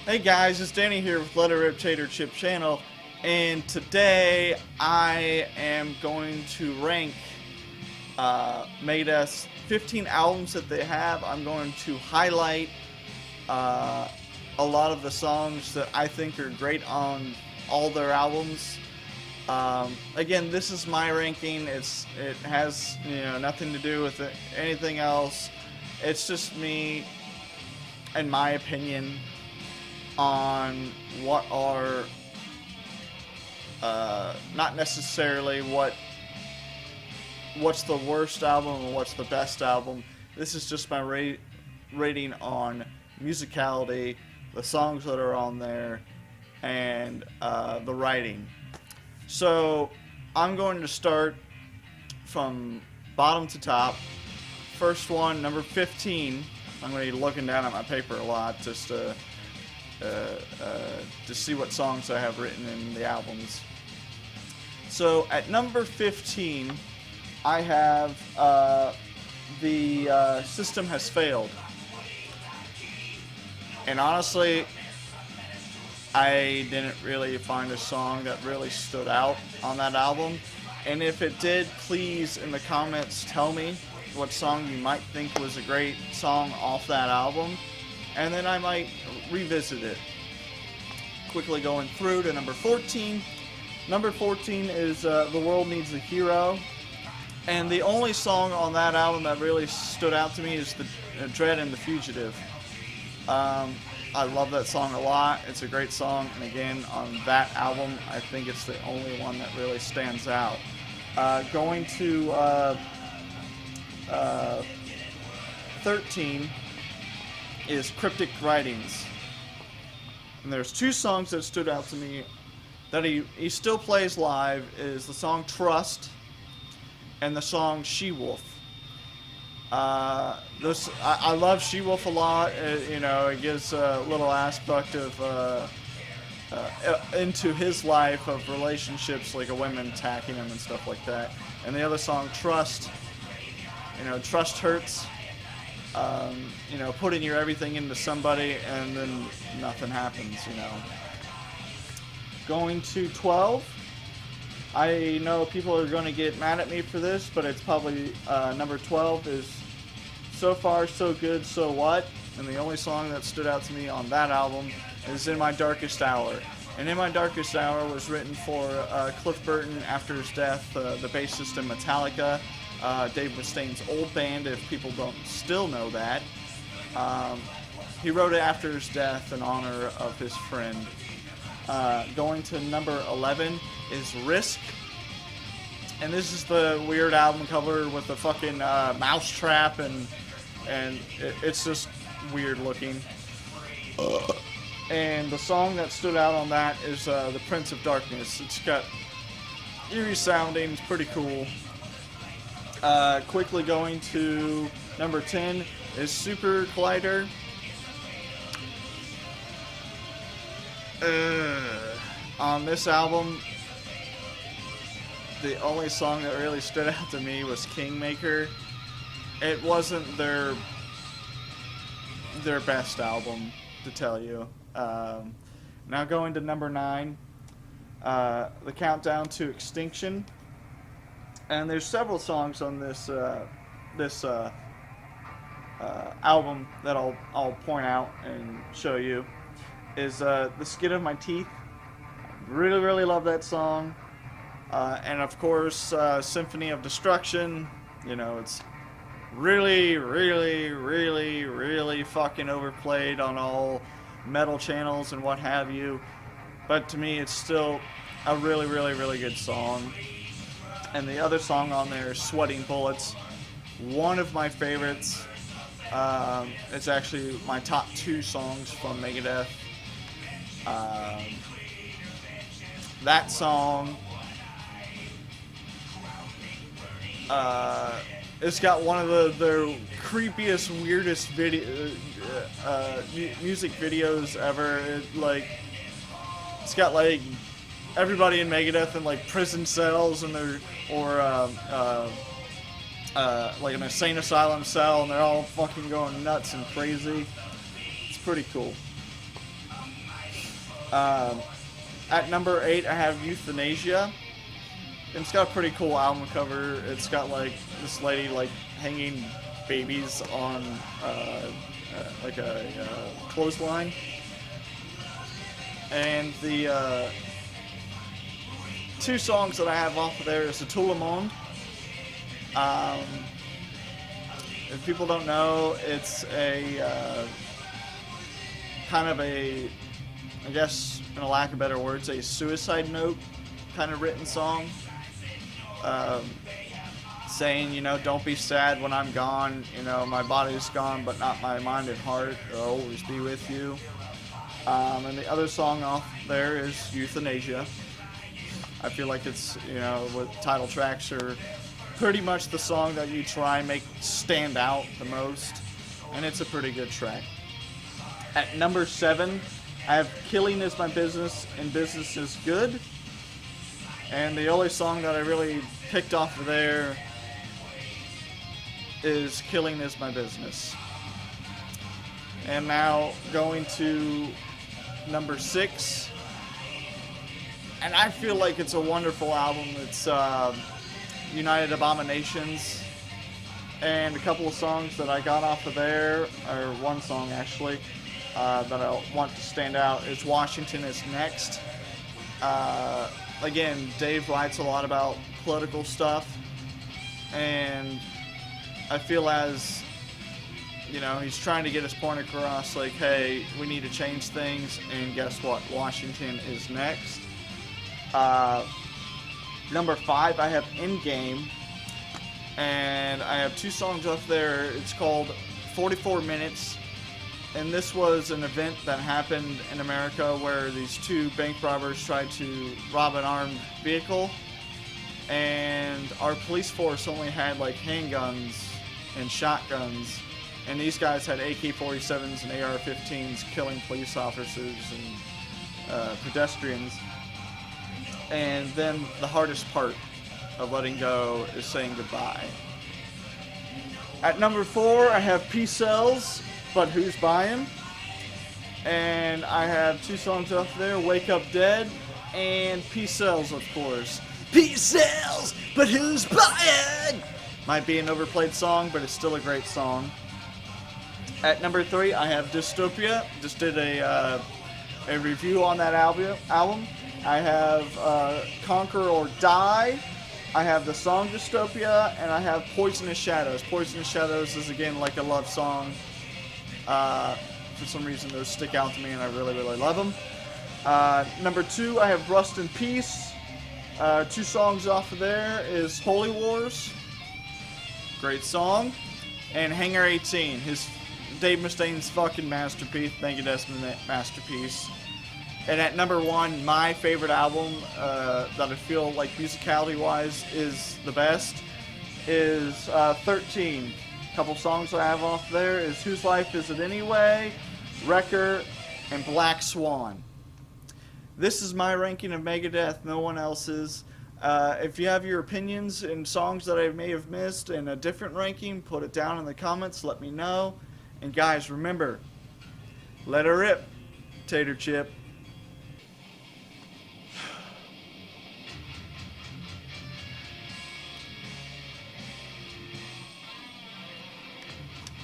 Hey guys, it's Danny here with Let It Rip Tater Chip Channel, and today I am going to rank Megadeth's 15 albums that they have. I'm going to highlight a lot of the songs that I think are great on all their albums. Again, this is my ranking. It has nothing to do with anything else. It's just me and my opinion on what are not necessarily what's the worst album and what's the best album. This is just my rating on musicality, the songs that are on there, and the writing. So I'm going to start from bottom to top. First one, number 15. I'm going to be looking down at my paper a lot just to see what songs I have written in the albums. So at number 15, I have The System Has Failed. And honestly, I didn't really find a song that really stood out on that album. And if it did, please in the comments tell me what song you might think was a great song off that album, and then I might revisit it. Quickly going through to number 14. Number 14 is The World Needs a Hero, and the only song on that album that really stood out to me is the Dread and the Fugitive. I love that song a lot. It's a great song, and again, on that album, I think it's the only one that really stands out. Going to 13 is Cryptic Writings. And there's two songs that stood out to me that he still plays live, is the song Trust and the song She-Wolf. I love She-Wolf a lot. It gives a little aspect of into his life of relationships, like a woman attacking him and stuff like that. And the other song, Trust, trust hurts. Putting your everything into somebody and then nothing happens, Going to 12. I know people are going to get mad at me for this, but it's probably number 12 is So Far, So Good, So What? And the only song that stood out to me on that album is In My Darkest Hour. And In My Darkest Hour was written for Cliff Burton after his death, the bassist in Metallica. Dave Mustaine's old band, if people don't still know that. He wrote it after his death in honor of his friend. Going to number 11 is Risk. And this is the weird album cover with the fucking mouse trap, and it's just weird looking. And the song that stood out on that is The Prince of Darkness. It's got eerie sounding, it's pretty cool. Quickly going to number 10 is Super Collider. On this album, the only song that really stood out to me was Kingmaker. It wasn't their best album, to tell you. Now going to number 9, The Countdown to Extinction. And there's several songs on this album that I'll point out and show you. Is The Skin of My Teeth. Really, really love that song. And of course, Symphony of Destruction. It's really, really, really, really fucking overplayed on all metal channels and what have you. But to me, it's still a really, really, really good song. And the other song on there is Sweating Bullets. One of my favorites. It's actually my top 2 songs from Megadeth. That song, it's got one of their creepiest, weirdest music videos ever. It's got everybody in Megadeth in prison cells, and they're like an insane asylum cell, and they're all fucking going nuts and crazy. It's pretty cool. Um, at number 8, I have Euthanasia. And it's got a pretty cool album cover. It's got like this lady like hanging babies on like a clothesline. And the two songs that I have off of there is the Tout le Monde. If people don't know, it's a kind of a, I guess, in a lack of better words, a suicide note kind of written song. Saying, you know, don't be sad when I'm gone. You know, my body's gone, but not my mind and heart. I'll always be with you. And the other song off there is Euthanasia. I feel like it's, you know, with title tracks are pretty much the song that you try and make stand out the most. And it's a pretty good track. At number 7, I have Killing Is My Business and Business Is Good. And the only song that I really picked off of there is Killing Is My Business. And now going to number 6. And I feel like it's a wonderful album. It's United Abominations. And a couple of songs that I got off of there, or one song actually, that I want to stand out is Washington Is Next. Again, Dave writes a lot about political stuff, and I feel as, you know, he's trying to get his point across, like, hey, we need to change things, and guess what? Washington is next. Number 5, I have Endgame, and I have 2 songs off there. It's called 44 Minutes. And this was an event that happened in America where these 2 bank robbers tried to rob an armed vehicle. And our police force only had like handguns and shotguns. And these guys had AK-47s and AR-15s killing police officers and pedestrians. And then the hardest part of letting go is saying goodbye. At number 4, I have Peace Sells, But Who's Buying? And I have 2 songs up there, Wake Up Dead and Peace Sells, of course. Peace sells, but who's buying? Might be an overplayed song, but it's still a great song. At number 3, I have Dystopia. Just did a review on that album. I have Conquer or Die. I have the song Dystopia, and I have Poisonous Shadows. Poisonous Shadows is, again, like a love song. For some reason, those stick out to me, and I really, really love them. Number 2, I have Rust in Peace. 2 songs off of there is Holy Wars. Great song. And Hangar 18, Dave Mustaine's fucking masterpiece, Megadeth's masterpiece. And at number 1, my favorite album that I feel like musicality-wise is the best is 13. A couple songs I have off there is Whose Life Is It Anyway, Wrecker, and Black Swan. This is my ranking of Megadeth, no one else's. If you have your opinions and songs that I may have missed in a different ranking, put it down in the comments, let me know. And guys, remember, let her rip, Tater Chip.